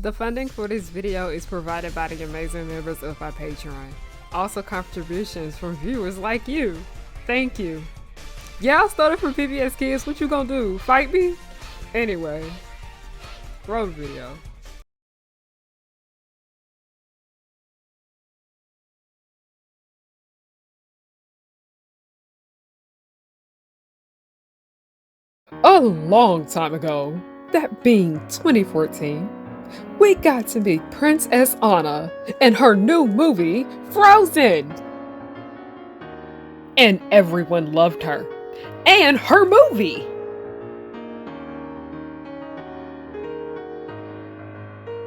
The funding for this video is provided by the amazing members of our Patreon. Also contributions from viewers like you. Thank you. Y'all started from PBS Kids, what you gonna do? Fight me? Anyway, roll the video. A long time ago, that being 2014, we got to meet Princess Anna in her new movie, Frozen! And everyone loved her. And her movie!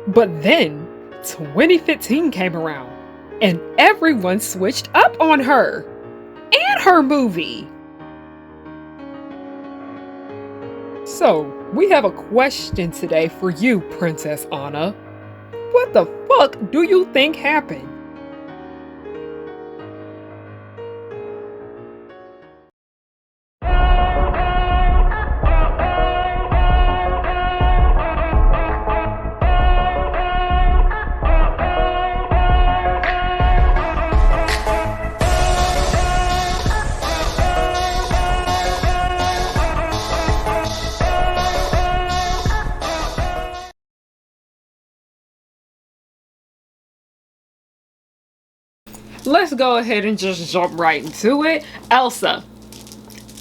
But then, 2015 came around, and everyone switched up on her! And her movie! So, we have a question today for you, Princess Anna. What the fuck do you think happened? Let's go ahead and just jump right into it. Elsa.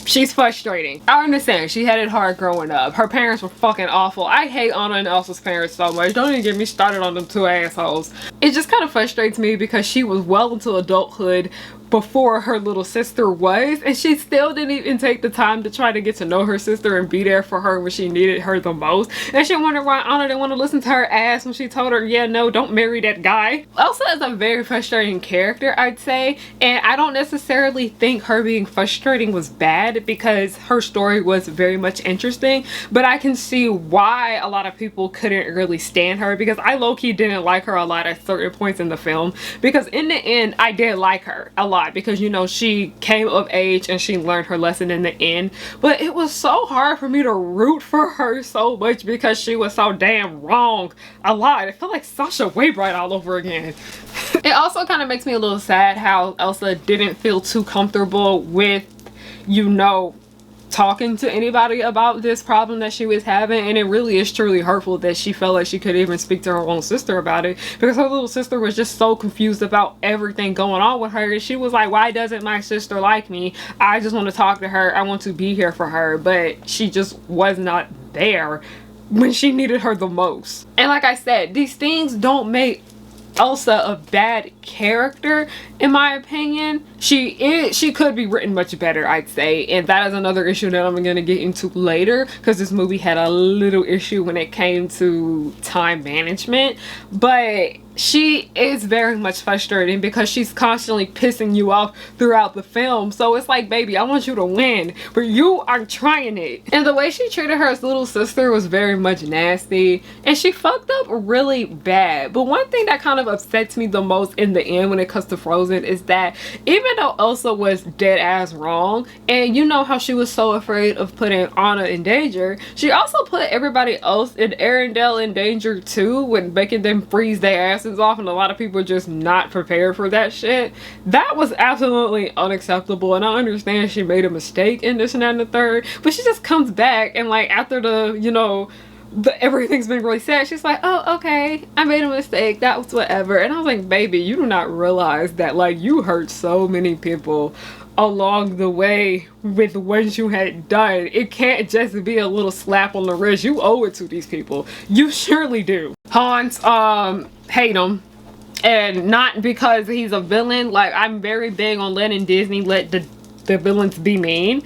She's frustrating. I understand, she had it hard growing up. Her parents were fucking awful. I hate Anna and Elsa's parents so much. Don't even get me started on them two assholes. It just kind of frustrates me because she was well into adulthood before her little sister was, and she still didn't even take the time to try to get to know her sister and be there for her when she needed her the most. And she wondered why Anna didn't want to listen to her ass when she told her, yeah, no, don't marry that guy. Elsa is a very frustrating character, I'd say, and I don't necessarily think her being frustrating was bad because her story was very much interesting, but I can see why a lot of people couldn't really stand her, because I low-key didn't like her a lot at certain points in the film, because in the end I did like her a lot because, you know, she came of age and she learned her lesson in the end, but it was so hard for me to root for her so much because she was so damn wrong a lot. It felt like Sasha Waybright all over again. It also kind of makes me a little sad how Elsa didn't feel too comfortable with, you know, talking to anybody about this problem that she was having, and it really is truly hurtful that she felt like she could even speak to her own sister about it, because her little sister was just so confused about everything going on with her, and she was like, why doesn't my sister like me? I just want to talk to her, I want to be here for her, but she just was not there when she needed her the most. And like I said, these things don't make Elsa a bad character, in my opinion. She could be written much better, I'd say, and that is another issue that I'm gonna get into later, because this movie had a little issue when it came to time management. But she is very much frustrating because she's constantly pissing you off throughout the film. So it's like, baby, I want you to win, but you are trying it. And the way she treated her little sister was very much nasty, and she fucked up really bad. But one thing that kind of upsets me the most in the end when it comes to Frozen is that even though Elsa was dead ass wrong, and you know how she was so afraid of putting Anna in danger, she also put everybody else in Arendelle in danger too, when making them freeze their asses off, and a lot of people are just not prepared for that shit. That was absolutely unacceptable, and I understand she made a mistake in this and that and the third, but she just comes back and, like, after the, you know, everything's been really sad, she's like, oh, okay, I made a mistake, that was whatever. And I was like, baby, you do not realize that, like, you hurt so many people along the way with what you had done. It can't just be a little slap on the wrist. You owe it to these people. You surely do. Hans, hate him. And not because he's a villain. Like, I'm very big on letting Disney let the villains be mean.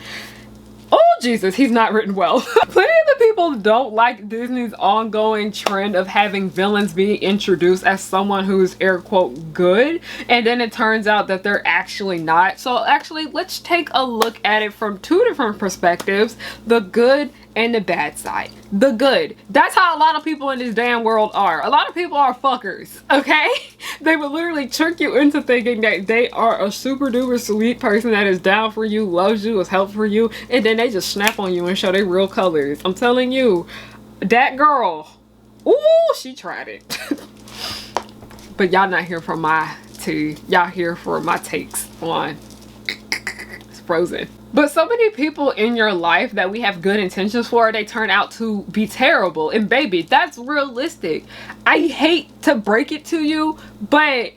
Oh Jesus, he's not written well. Plenty of the people don't like Disney's ongoing trend of having villains be introduced as someone who's air quote good, and then it turns out that they're actually not. So actually, let's take a look at it from two different perspectives: the good and the bad side. The good. That's how a lot of people in this damn world are. A lot of people are fuckers, okay? They would literally trick you into thinking that they are a super duper sweet person that is down for you, loves you, is helpful for you, and then they just snap on you and show their real colors. I'm telling you, that girl, Ooh, she tried it. But y'all not here for my tea. Y'all here for my takes on it's Frozen. But so many people in your life that we have good intentions for, they turn out to be terrible. And baby, that's realistic. I hate to break it to you, but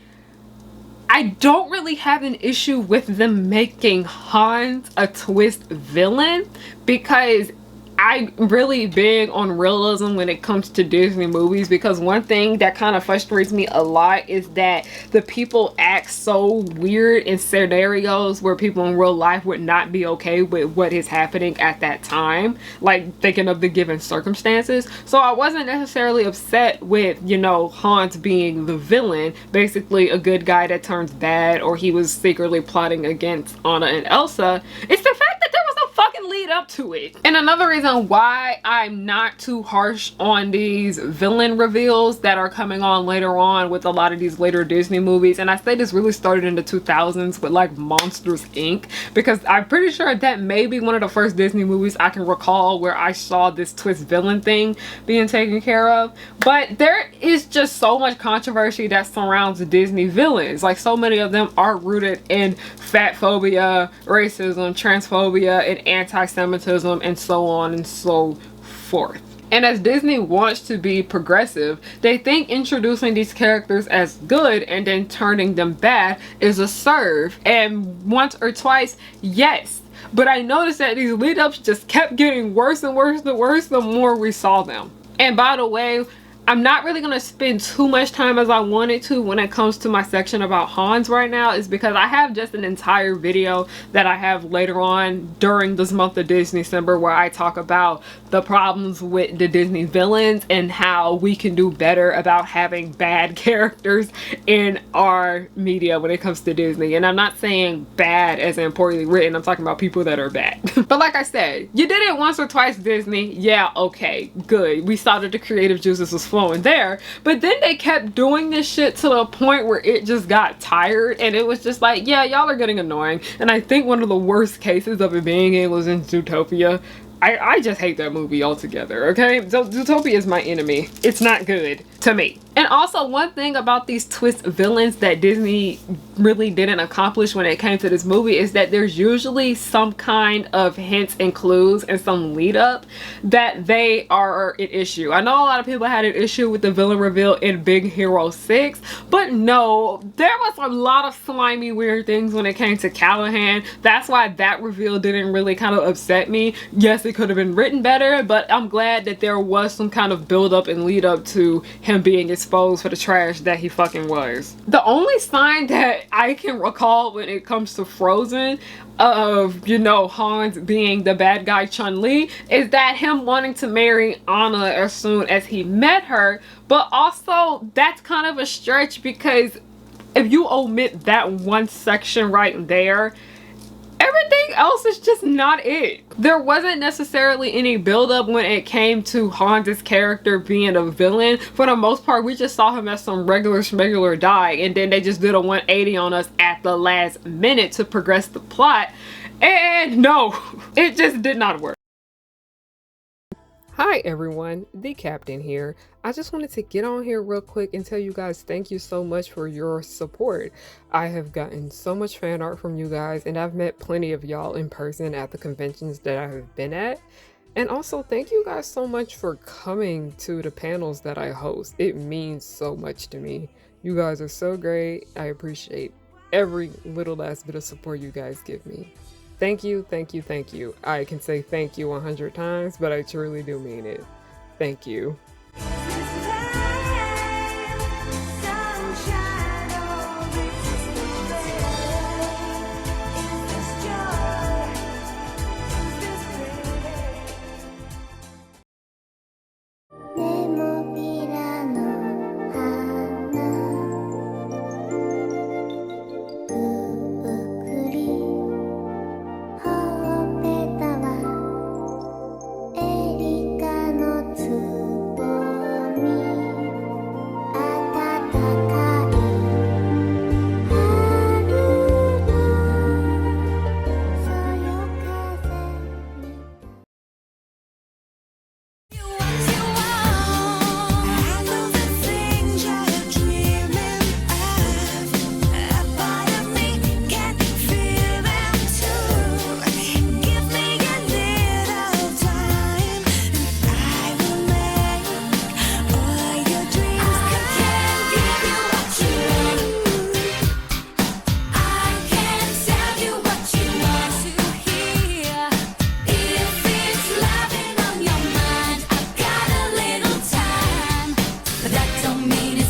I don't really have an issue with them making Hans a twist villain, because I'm really big on realism when it comes to Disney movies, because one thing that kind of frustrates me a lot is that the people act so weird in scenarios where people in real life would not be okay with what is happening at that time, like thinking of the given circumstances. So I wasn't necessarily upset with, you know, Hans being the villain, basically a good guy that turns bad, or he was secretly plotting against Anna and Elsa. It's the fact that there was no fucking lead up to it. And another reason why I'm not too harsh on these villain reveals that are coming on later on with a lot of these later Disney movies, and I say this really started in the 2000s with like Monsters Inc., because I'm pretty sure that may be one of the first Disney movies I can recall where I saw this twist villain thing being taken care of. But there is just so much controversy that surrounds Disney villains. Like, so many of them are rooted in fat phobia, racism, transphobia, and anti-Semitism, and so on and so forth. And as Disney wants to be progressive, they think introducing these characters as good and then turning them bad is a serve. And once or twice, yes. But I noticed that these lead ups just kept getting worse and worse and worse the more we saw them. And by the way, I'm not really going to spend too much time as I wanted to when it comes to my section about Hans right now, is because I have just an entire video that I have later on during this month of Disney-cember where I talk about the problems with the Disney villains and how we can do better about having bad characters in our media when it comes to Disney. And I'm not saying bad as in poorly written, I'm talking about people that are bad. But like I said, you did it once or twice, Disney. Yeah, okay, good. We saw that the creative juices was flowing there, but then they kept doing this shit to the point where it just got tired, and it was just like, yeah, y'all are getting annoying. And I think one of the worst cases of it being it was in Zootopia. I just hate that movie altogether, okay? Zootopia is my enemy. It's not good to me. And also, one thing about these twist villains that Disney really didn't accomplish when it came to this movie is that there's usually some kind of hints and clues and some lead up that they are an issue. I know a lot of people had an issue with the villain reveal in Big Hero 6, but no, there was a lot of slimy weird things when it came to Callahan. That's why that reveal didn't really kind of upset me. Yes, it could have been written better, but I'm glad that there was some kind of build up and lead up to him being exposed for the trash that he fucking was. The only sign that I can recall when it comes to Frozen of, you know, Hans being the bad guy Chun-Li is that him wanting to marry Anna as soon as he met her, but also that's kind of a stretch, because if you omit that one section right there, everything else is just not it. There wasn't necessarily any build-up when it came to Hans' character being a villain. For the most part, we just saw him as some regular schmegular guy, and then they just did a 180 on us at the last minute to progress the plot. And no, it just did not work. Hi everyone, the captain here. I just wanted to get on here real quick and tell you guys thank you so much for your support. I have gotten so much fan art from you guys, and I've met plenty of y'all in person at the conventions that I have been at. And also thank you guys so much for coming to the panels that I host. It means so much to me. You guys are so great. I appreciate every little last bit of support you guys give me. Thank you, thank you, thank you. I can say thank you 100 times, but I truly do mean it. Thank you.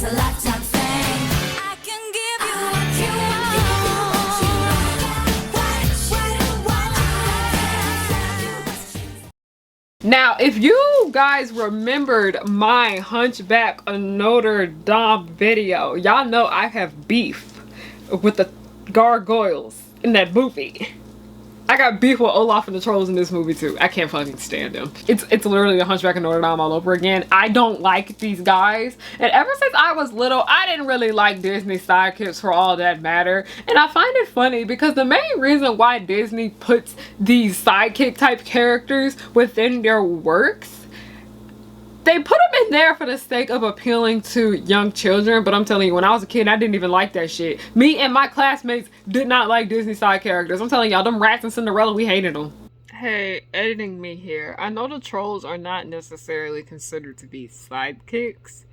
It's a lifetime thing. I can give you what you want. Now, if you guys remembered my Hunchback of Notre Dame video, y'all know I have beef with the gargoyles in that movie. I got beef with Olaf and the trolls in this movie too. I can't fucking stand them. It's literally a Hunchback of Notre Dame all over again. I don't like these guys. And ever since I was little, I didn't really like Disney sidekicks for all that matter. And I find it funny because the main reason why Disney puts these sidekick type characters within their works, they put them in there for the sake of appealing to young children. But I'm telling you, when I was a kid, I didn't even like that shit. Me and my classmates did not like Disney side characters. I'm telling y'all, them Rats and Cinderella, we hated them. Hey, editing me here. I know the trolls are not necessarily considered to be sidekicks,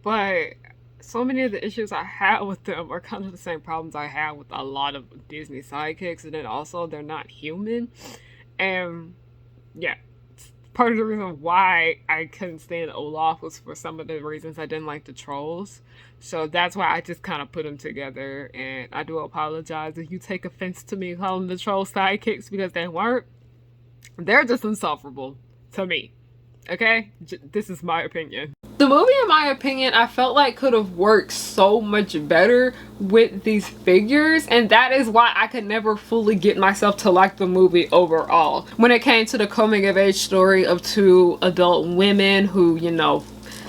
but so many of the issues I have with them are kind of the same problems I have with a lot of Disney sidekicks. And then also, they're not human. And yeah. Part of the reason why I couldn't stand Olaf was for some of the reasons I didn't like the trolls. So that's why I just kind of put them together. And I do apologize if you take offense to me calling the trolls sidekicks, because they weren't. They're just insufferable to me. Okay? This is my opinion. The movie, in my opinion, I felt like could have worked so much better with these figures, and that is why I could never fully get myself to like the movie overall. When it came to the coming of age story of two adult women who, you know,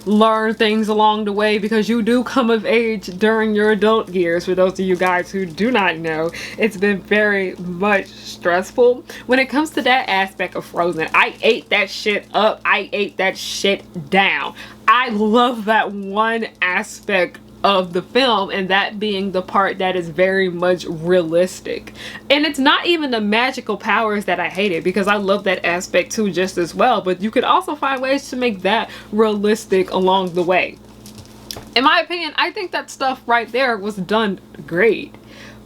learn things along the way, because you do come of age during your adult years. For those of you guys who do not know, it's been very much stressful. When it comes to that aspect of Frozen, I ate that shit up. I ate that shit down. I love that one aspect of the film, and that being the part that is very much realistic. And it's not even the magical powers that I hated, because I love that aspect too just as well, but you could also find ways to make that realistic along the way. In my opinion, I think that stuff right there was done great,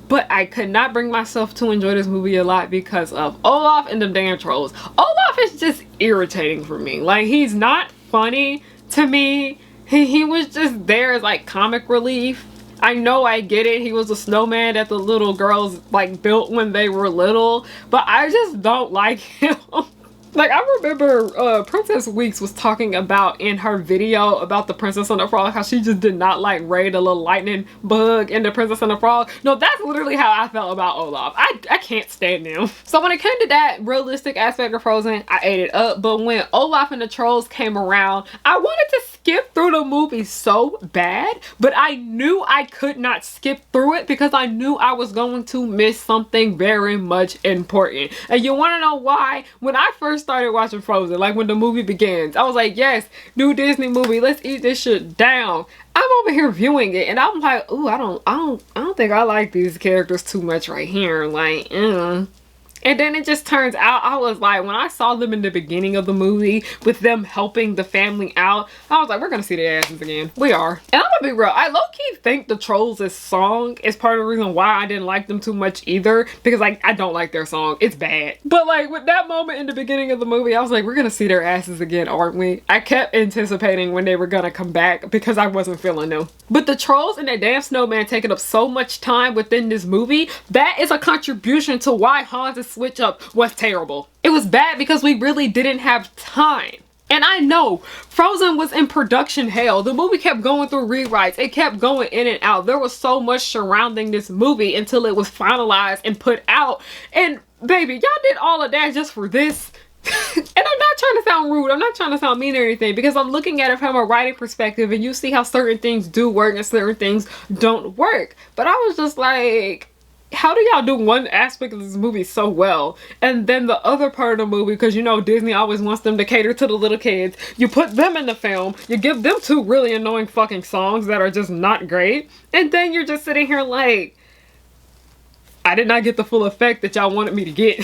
but I could not bring myself to enjoy this movie a lot because of Olaf and the damn trolls. Olaf is just irritating for me. Like, he's not funny to me. He was just there as like comic relief. I know, I get it. He was a snowman that the little girls like built when they were little, but I just don't like him. Like, I remember Princess Weeks was talking about in her video about the Princess and the Frog, how she just did not like Ray, the little lightning bug in the Princess and the Frog. No, that's literally how I felt about Olaf. I can't stand him. So when it came to that realistic aspect of Frozen, I ate it up. But when Olaf and the Trolls came around, I wanted to skip through the movie so bad, but I knew I could not skip through it because I knew I was going to miss something very much important. And you want to know why? When I first started watching Frozen, like when the movie begins, I was like, yes, new Disney movie, let's eat this shit down. I'm over here viewing it and I'm like, ooh, I don't think I like these characters too much right here. Like, And then it just turns out, I was like, when I saw them in the beginning of the movie with them helping the family out, I was like, we're gonna see their asses again. We are. And I'm gonna be real, I low-key think the Trolls' song is part of the reason why I didn't like them too much either, because like, I don't like their song. It's bad. But like, with that moment in the beginning of the movie, I was like, we're gonna see their asses again, aren't we? I kept anticipating when they were gonna come back because I wasn't feeling them. But the Trolls and their damn snowman taking up so much time within this movie, that is a contribution to why Hans' switch up was terrible. It was bad because we really didn't have time. And I know Frozen was in production hell. The movie kept going through rewrites. It kept going in and out. There was so much surrounding this movie until it was finalized and put out. And baby, y'all did all of that just for this? And I'm not trying to sound rude. I'm not trying to sound mean or anything, because I'm looking at it from a writing perspective and you see how certain things do work and certain things don't work. But I was just like, how do y'all do one aspect of this movie so well and then the other part of the movie, because you know Disney always wants them to cater to the little kids, you put them in the film, you give them two really annoying fucking songs that are just not great, and then you're just sitting here like, I did not get the full effect that y'all wanted me to get.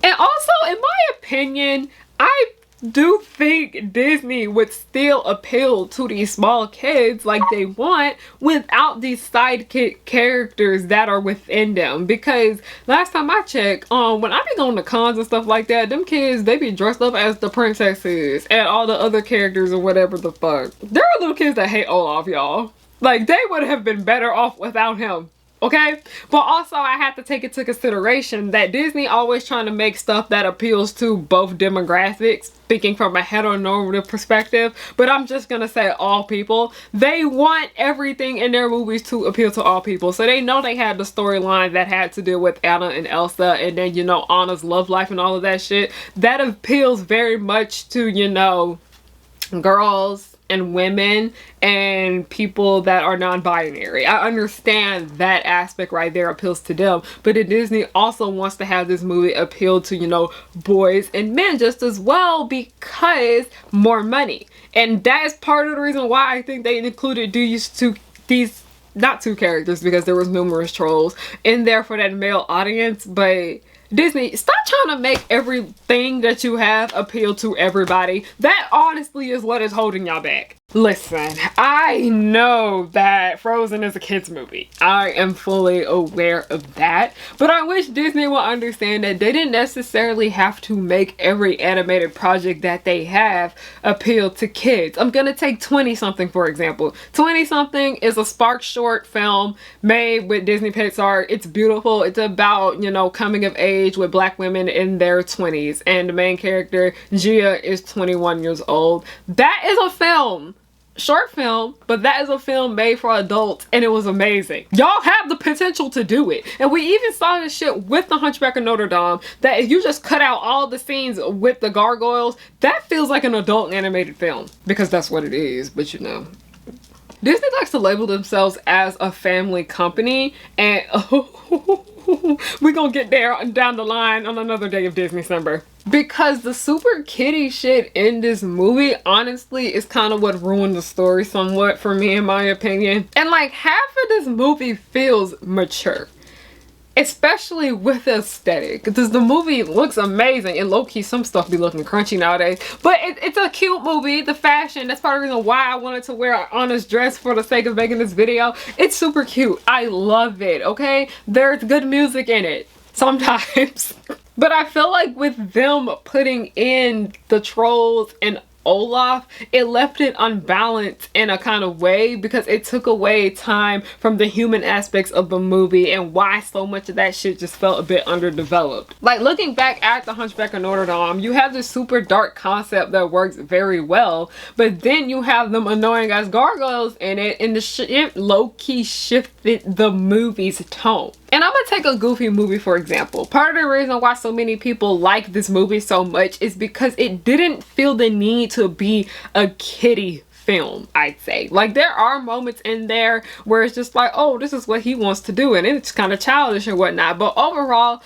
And also, in my opinion, I do think Disney would still appeal to these small kids like they want without these sidekick characters that are within them. Because last time I checked, when I be going to cons and stuff like that, them kids, they be dressed up as the princesses and all the other characters or whatever the fuck. There are little kids that hate Olaf, y'all. Like, they would have been better off without him. Okay? But also, I have to take into consideration that Disney always trying to make stuff that appeals to both demographics, speaking from a heteronormative perspective. But I'm just gonna say all people. They want everything in their movies to appeal to all people. So they know they had the storyline that had to deal with Anna and Elsa, and then, you know, Anna's love life and all of that shit. That appeals very much to, you know, girls and women and people that are non-binary. I understand that aspect right there appeals to them, but Disney also wants to have this movie appeal to, you know, boys and men just as well, because more money. And that is part of the reason why I think they included these not two characters, because there was numerous trolls in there for that male audience. But Disney, stop trying to make everything that you have appeal to everybody. That honestly is what is holding y'all back. Listen, I know that Frozen is a kids movie. I am fully aware of that. But I wish Disney would understand that they didn't necessarily have to make every animated project that they have appeal to kids. I'm gonna take 20 something for example. 20 something is a Spark short film made with Disney Pixar. It's beautiful. It's about, you know, coming of age with black women in their 20s. And the main character, Gia, is 21 years old. That is a film. Short film, but that is a film made for adults, and it was amazing. Y'all have the potential to do it. And we even saw this shit with the Hunchback of Notre Dame, that if you just cut out all the scenes with the gargoyles, that feels like an adult animated film, because that's what it is. But you know, Disney likes to label themselves as a family company, and we're gonna get there down the line on another day of Disney-cember. Because the super kiddie shit in this movie, honestly, is kind of what ruined the story somewhat for me, in my opinion. And like, half of this movie feels mature. Especially with the aesthetic, because the movie looks amazing, and low-key some stuff be looking crunchy nowadays, but it's a cute movie. The fashion, that's part of the reason why I wanted to wear Anna's dress for the sake of making this video. It's super cute. I love it. Okay, there's good music in it sometimes. But I feel like with them putting in the trolls and Olaf, it left it unbalanced in a kind of way, because it took away time from the human aspects of the movie, and why so much of that shit just felt a bit underdeveloped. Like, looking back at the Hunchback of Notre Dame, you have this super dark concept that works very well, but then you have them annoying as gargoyles in it, and the shit low-key shifted the movie's tone. And I'm gonna take a Goofy movie for example. Part of the reason why so many people like this movie so much is because it didn't feel the need to be a kiddie film, I'd say. Like, there are moments in there where it's just like, oh, this is what he wants to do, and it's kind of childish and whatnot. But overall,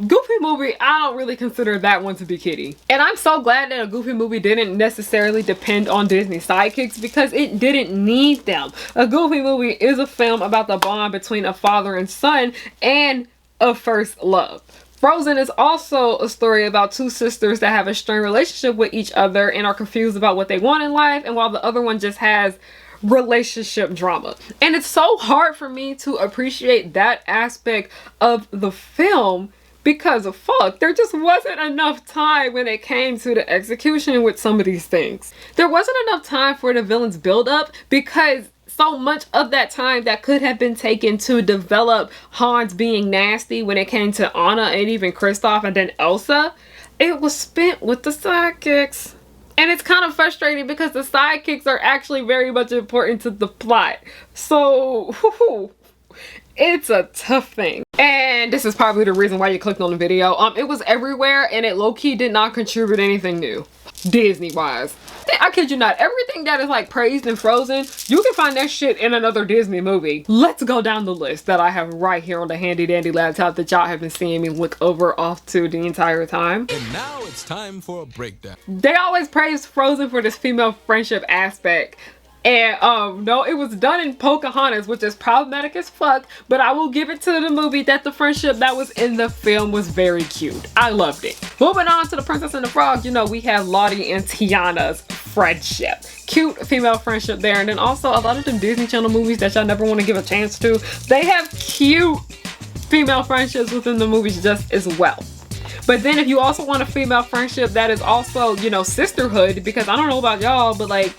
Goofy movie, I don't really consider that one to be kiddie. And I'm so glad that a Goofy movie didn't necessarily depend on Disney sidekicks, because it didn't need them. A Goofy movie is a film about the bond between a father and son and a first love. Frozen is also a story about two sisters that have a strained relationship with each other and are confused about what they want in life, and while the other one just has relationship drama. And it's so hard for me to appreciate that aspect of the film, because fuck, there just wasn't enough time when it came to the execution with some of these things. There wasn't enough time for the villain's build up, because so much of that time that could have been taken to develop Hans being nasty when it came to Anna and even Kristoff and then Elsa, it was spent with the sidekicks. And it's kind of frustrating because the sidekicks are actually very much important to the plot. So, it's a tough thing. And this is probably the reason why you clicked on the video. It was everywhere, and it low-key did not contribute anything new, Disney-wise. I kid you not, everything that is like praised in Frozen, you can find that shit in another Disney movie. Let's go down the list that I have right here on the handy dandy laptop that y'all have been seeing me look over off to the entire time. And now it's time for a breakdown. They always praise Frozen for this female friendship aspect. And no, it was done in Pocahontas, which is problematic as fuck, but I will give it to the movie that the friendship that was in the film was very cute. I loved it. Moving on to The Princess and the Frog, you know, we have Lottie and Tiana's friendship. Cute female friendship there. And then also a lot of them Disney Channel movies that y'all never want to give a chance to, they have cute female friendships within the movies just as well. But then if you also want a female friendship that is also, you know, sisterhood, because I don't know about y'all, but like,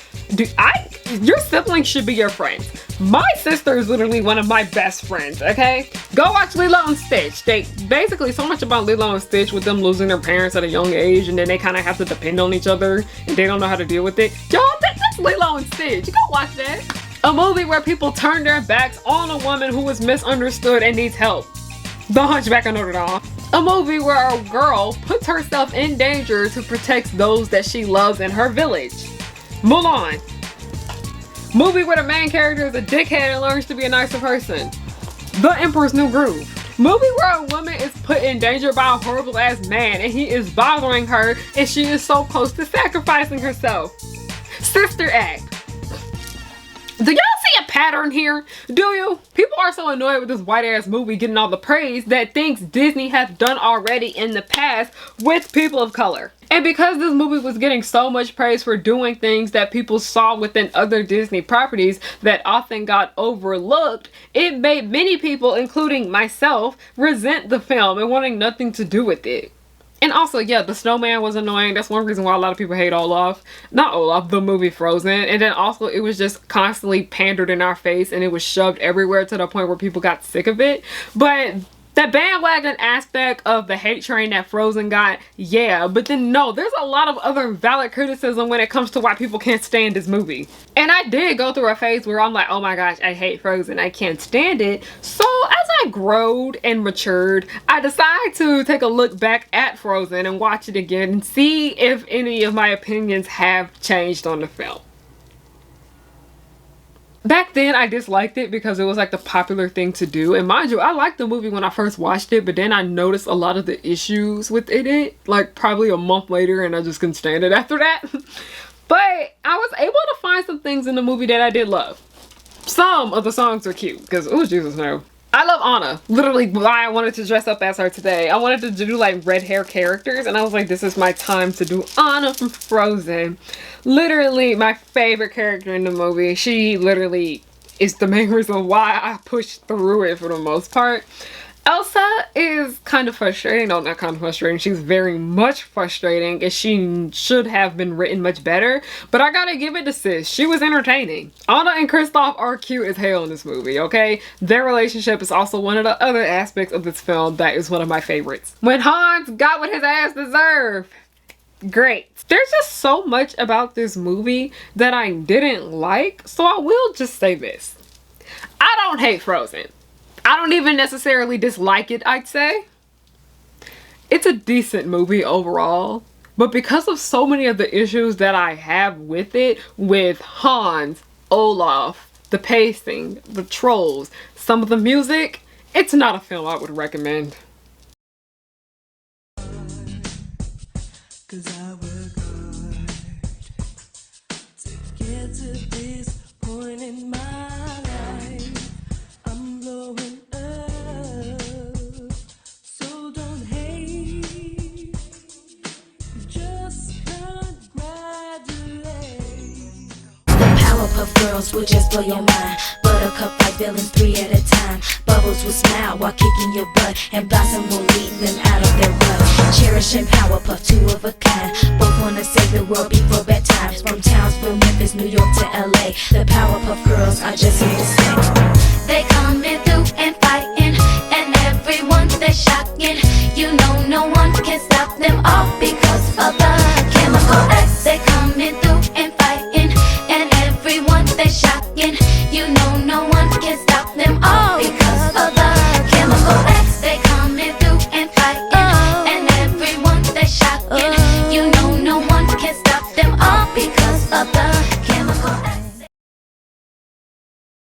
Your siblings should be your friends. My sister is literally one of my best friends, okay? Go watch Lilo and Stitch. They basically so much about Lilo and Stitch with them losing their parents at a young age and then they kind of have to depend on each other and they don't know how to deal with it. Y'all, that's Lilo and Stitch. You go watch that. A movie where people turn their backs on a woman who is misunderstood and needs help. The Hunchback of Notre Dame. A movie where a girl puts herself in danger to protect those that she loves in her village. Mulan. Movie where the main character is a dickhead and learns to be a nicer person. The Emperor's New Groove. Movie where a woman is put in danger by a horrible ass man and he is bothering her and she is so close to sacrificing herself. Sister Act. Do y'all see a pattern here? Do you? People are so annoyed with this white ass movie getting all the praise that things Disney has done already in the past with people of color. And because this movie was getting so much praise for doing things that people saw within other Disney properties that often got overlooked, it made many people, including myself, resent the film and wanting nothing to do with it. And also, yeah, the snowman was annoying. That's one reason why a lot of people hate Olaf. Not Olaf, the movie Frozen. And then also, it was just constantly pandered in our face and it was shoved everywhere to the point where people got sick of it. But the bandwagon aspect of the hate train that Frozen got, yeah. But then no, there's a lot of other valid criticism when it comes to why people can't stand this movie. And I did go through a phase where I'm like, oh my gosh, I hate Frozen. I can't stand it. So as I growed and matured, I decided to take a look back at Frozen and watch it again and see if any of my opinions have changed on the film. Back then, I disliked it because it was like the popular thing to do. And mind you, I liked the movie when I first watched it, but then I noticed a lot of the issues within it, like probably a month later, and I just couldn't stand it after that. But I was able to find some things in the movie that I did love. Some of the songs are cute, because, oh Jesus no. I love Anna. Literally why I wanted to dress up as her today. I wanted to do like red hair characters and I was like, this is my time to do Anna from Frozen. Literally my favorite character in the movie. She literally is the main reason why I pushed through it for the most part. Elsa is kind of frustrating. No, not kind of frustrating. She's very much frustrating and she should have been written much better. But I gotta give it to sis. She was entertaining. Anna and Kristoff are cute as hell in this movie, okay? Their relationship is also one of the other aspects of this film that is one of my favorites. When Hans got what his ass deserved. Great. There's just so much about this movie that I didn't like. So I will just say this. I don't hate Frozen. I don't even necessarily dislike it, I'd say. It's a decent movie overall, but because of so many of the issues that I have with it, with Hans, Olaf, the pacing, the trolls, some of the music, it's not a film I would recommend. 'Cause I work hard to get to this point in my life. I'm blowing up, so don't hate, just congratulate. The Powerpuff Girls will just blow your mind. Buttercup like villains 3 at a time. Bubbles will smile while kicking your butt, and Blossom will lead them out of their rut. Cherish and Powerpuff, 2 of a kind. Both wanna save the world before bedtime. From Townsville, Memphis, New York to LA, the Powerpuff Girls are just here to stay. They coming through and fighting, and everyone they're shocking. You know no one can stop them all.